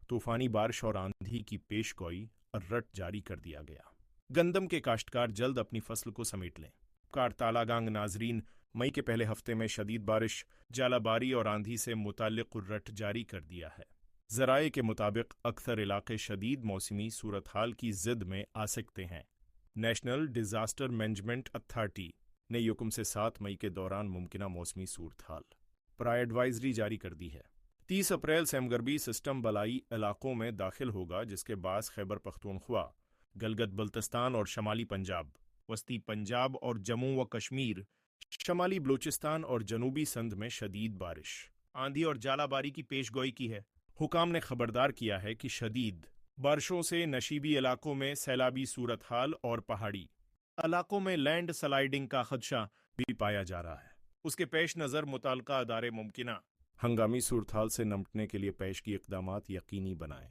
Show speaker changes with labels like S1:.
S1: طوفانی بارش اور آندھی کی پیش گوئی الرٹ جاری کر دیا گیا۔ گندم کے کاشتکار جلد اپنی فصل کو سمیٹ لیں۔ کار تالا گانگ ناظرین، مئی کے پہلے ہفتے میں شدید بارش، ژالہ باری اور آندھی سے متعلق الرٹ جاری کر دیا ہے۔ ذرائع کے مطابق اکثر علاقے شدید موسمی صورتحال کی زد میں آ سکتے ہیں۔ نیشنل ڈیزاسٹر مینجمنٹ اتھارٹی نے یکم سے 7 مئی کے دوران ممکنہ موسمی صورتحال پر ایڈوائزری جاری کر دی ہے۔ 30 اپریل سے مغربی سسٹم بالائی علاقوں میں داخل ہوگا، جس کے باعث خیبر پختونخوا، گلگت بلتستان اور شمالی پنجاب، وسطی پنجاب اور جموں و کشمیر، شمالی بلوچستان اور جنوبی سندھ میں شدید بارش، آندھی اور ژالہ باری کی پیش گوئی کی ہے۔ حکام نے خبردار کیا ہے کہ شدید بارشوں سے نشیبی علاقوں میں سیلابی صورتحال اور پہاڑی علاقوں میں لینڈ سلائیڈنگ کا خدشہ بھی پایا جا رہا ہے۔ اس کے پیش نظر متعلقہ ادارے ممکنہ ہنگامی صورتحال سے نمٹنے کے لیے پیشگی اقدامات یقینی بنائیں۔